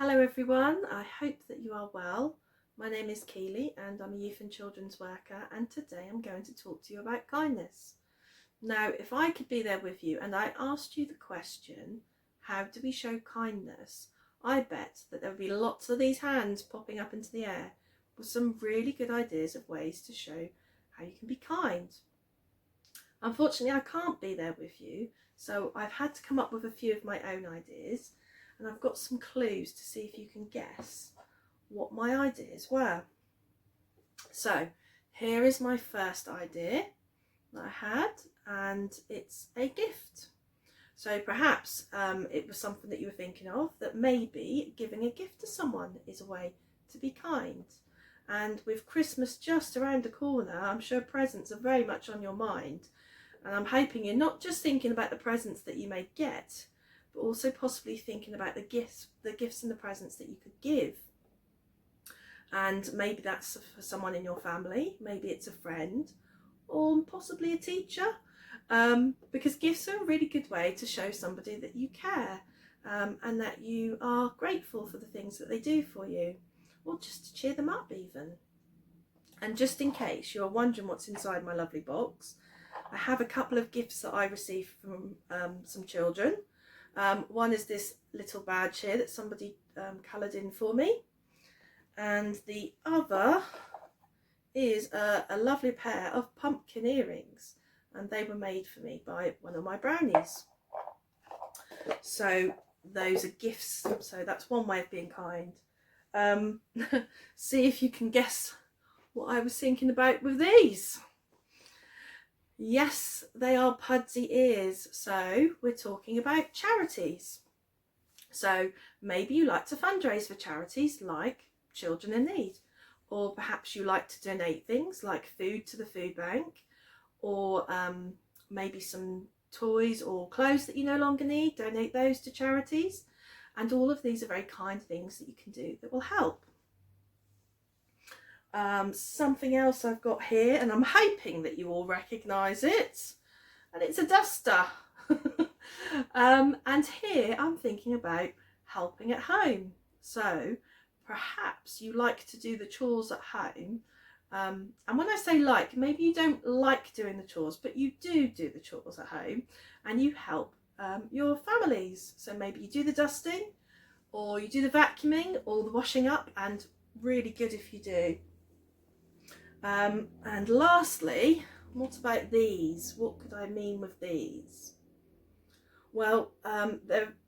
Hello everyone, I hope that you are well. My name is Keely and I'm a youth and children's worker, and today I'm going to talk to you about kindness. Now, if I could be there with you and I asked you the question, how do we show kindness? I bet that there would be lots of these hands popping up into the air with some really good ideas of ways to show how you can be kind. Unfortunately, I can't be there with you, so I've had to come up with a few of my own ideas, and I've got some clues to see if you can guess what my ideas were. So here is my first idea that I had, and it's a gift. So perhaps it was something that you were thinking of, that maybe giving a gift to someone is a way to be kind. And with Christmas just around the corner, I'm sure presents are very much on your mind. And I'm hoping you're not just thinking about the presents that you may get, but also possibly thinking about the gifts and the presents that you could give. And maybe that's for someone in your family, maybe it's a friend, or possibly a teacher, because gifts are a really good way to show somebody that you care, and that you are grateful for the things that they do for you, or just to cheer them up even. And just in case you're wondering what's inside my lovely box, I have a couple of gifts that I received from some children. One is this little badge here that somebody coloured in for me, and the other is a lovely pair of pumpkin earrings, and they were made for me by one of my brownies. So those are gifts, so that's one way of being kind. See if you can guess what I was thinking about with these. Yes, they are Pudsey ears, so we're talking about charities. So maybe you like to fundraise for charities like Children in Need, or perhaps you like to donate things like food to the food bank, or maybe some toys or clothes that you no longer need, donate those to charities. And all of these are very kind things that you can do that will help. Something else I've got here, and I'm hoping that you all recognise it, and it's a duster. And here I'm thinking about helping at home. So perhaps you like to do the chores at home, and when I say like, maybe you don't like doing the chores, but you do the chores at home, and you help your families. So maybe you do the dusting, or you do the vacuuming, or the washing up, and really good if you do. And lastly, what about these? What could I mean with these? Well,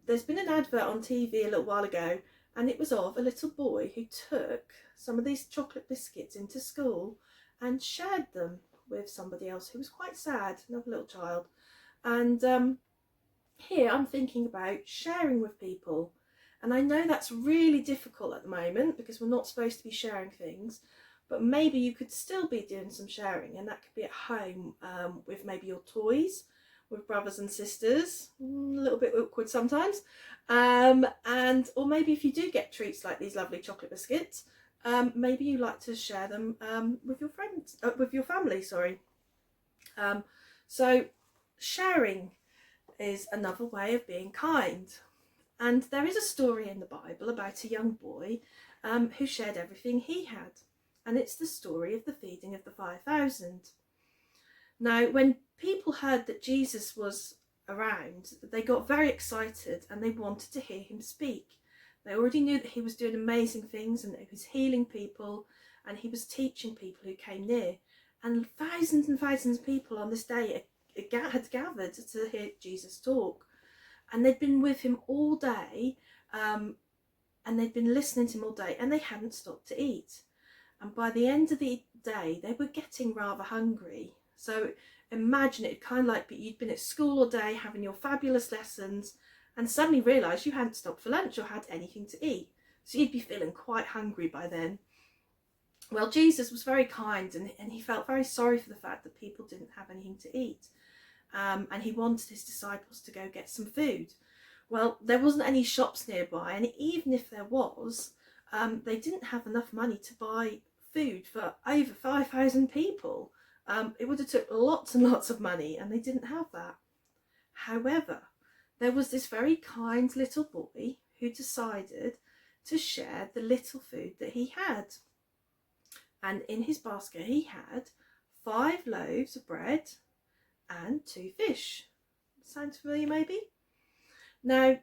there's been an advert on TV a little while ago, and it was of a little boy who took some of these chocolate biscuits into school and shared them with somebody else who was quite sad, another little child. And here I'm thinking about sharing with people. And I know that's really difficult at the moment because we're not supposed to be sharing things, but maybe you could still be doing some sharing, and that could be at home with maybe your toys, with brothers and sisters, a little bit awkward sometimes, and or maybe if you do get treats like these lovely chocolate biscuits, maybe you like to share them with your friends, with your family, sorry. So sharing is another way of being kind. And there is a story in the Bible about a young boy who shared everything he had. And it's the story of the feeding of the 5,000. Now, when people heard that Jesus was around, they got very excited and they wanted to hear him speak. They already knew that he was doing amazing things and that he was healing people and he was teaching people who came near. And thousands of people on this day had gathered to hear Jesus talk. And they'd been with him all day, and they'd been listening to him all day, and they hadn't stopped to eat. And by the end of the day, they were getting rather hungry. So imagine it kind of like you'd been at school all day having your fabulous lessons and suddenly realised you hadn't stopped for lunch or had anything to eat. So you'd be feeling quite hungry by then. Well, Jesus was very kind, and he felt very sorry for the fact that people didn't have anything to eat. And he wanted his disciples to go get some food. Well, there wasn't any shops nearby, and even if there was, they didn't have enough money to buy food for over 5,000 people. It would have took lots and lots of money, and they didn't have that. However, there was this very kind little boy who decided to share the little food that he had. And in his basket he had 5 loaves of bread and 2 fish. Sounds familiar maybe? Now,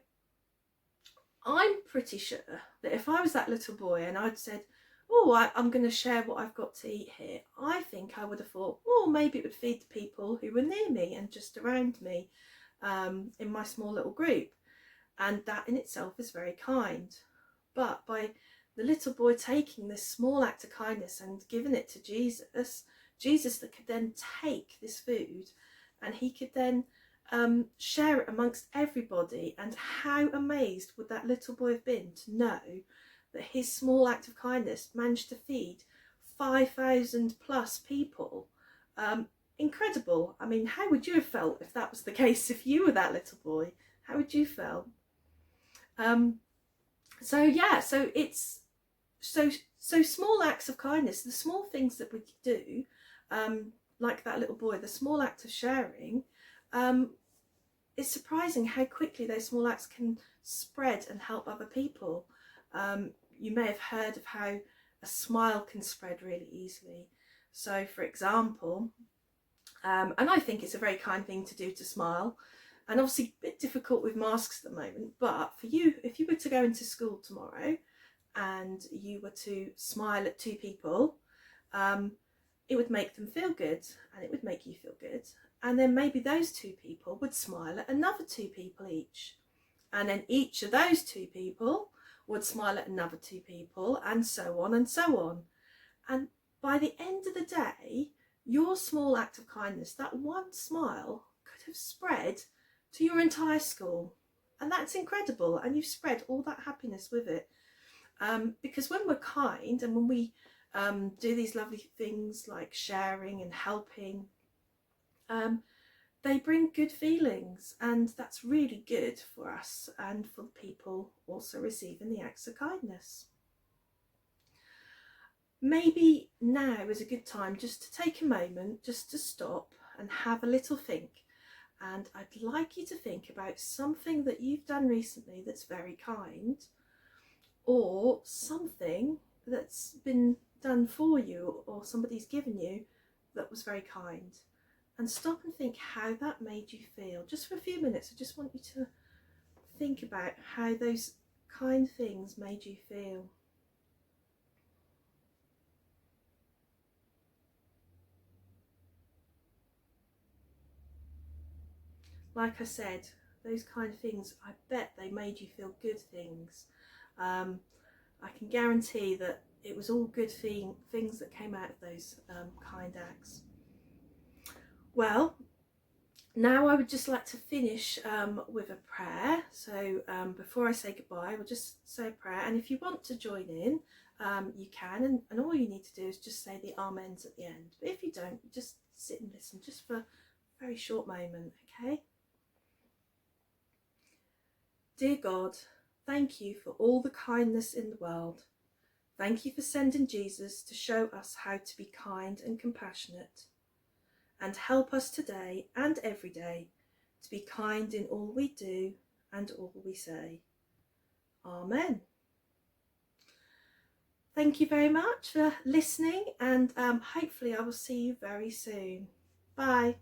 I'm pretty sure that if I was that little boy and I'd said, oh, I'm going to share what I've got to eat here, I think I would have thought, oh, maybe it would feed the people who were near me and just around me in my small little group. And that in itself is very kind. But by the little boy taking this small act of kindness and giving it to Jesus, Jesus that could then take this food and he could then share it amongst everybody. And how amazed would that little boy have been to know that his small act of kindness managed to feed 5,000 plus people. Incredible. I mean, how would you have felt if that was the case, if you were that little boy? How would you feel? So it's so small acts of kindness, the small things that we do, like that little boy, the small act of sharing, it's surprising how quickly those small acts can spread and help other people. You may have heard of how a smile can spread really easily. So for example, and I think it's a very kind thing to do to smile, and obviously a bit difficult with masks at the moment, but for you, if you were to go into school tomorrow and you were to smile at 2 people, it would make them feel good and it would make you feel good. And then maybe those 2 people would smile at another 2 people each. And then each of those 2 people would smile at another 2 people, and so on and so on. And by the end of the day, your small act of kindness, that one smile, could have spread to your entire school. And that's incredible. And you've spread all that happiness with it. Because when we're kind and when we do these lovely things like sharing and helping, they bring good feelings, and that's really good for us and for people also receiving the acts of kindness. Maybe now is a good time just to take a moment, just to stop and have a little think. And I'd like you to think about something that you've done recently that's very kind, or something that's been done for you or somebody's given you that was very kind. And stop and think how that made you feel. Just for a few minutes, I just want you to think about how those kind things made you feel. Like I said, those kind of things, I bet they made you feel good things. I can guarantee that it was all good things that came out of those kind acts. Well, now I would just like to finish with a prayer. So before I say goodbye, we'll just say a prayer. And if you want to join in, you can. And all you need to do is just say the amens at the end. But if you don't, just sit and listen just for a very short moment, okay? Dear God, thank you for all the kindness in the world. Thank you for sending Jesus to show us how to be kind and compassionate. And help us today and every day to be kind in all we do and all we say. Amen. Thank you very much for listening, and hopefully I will see you very soon. Bye.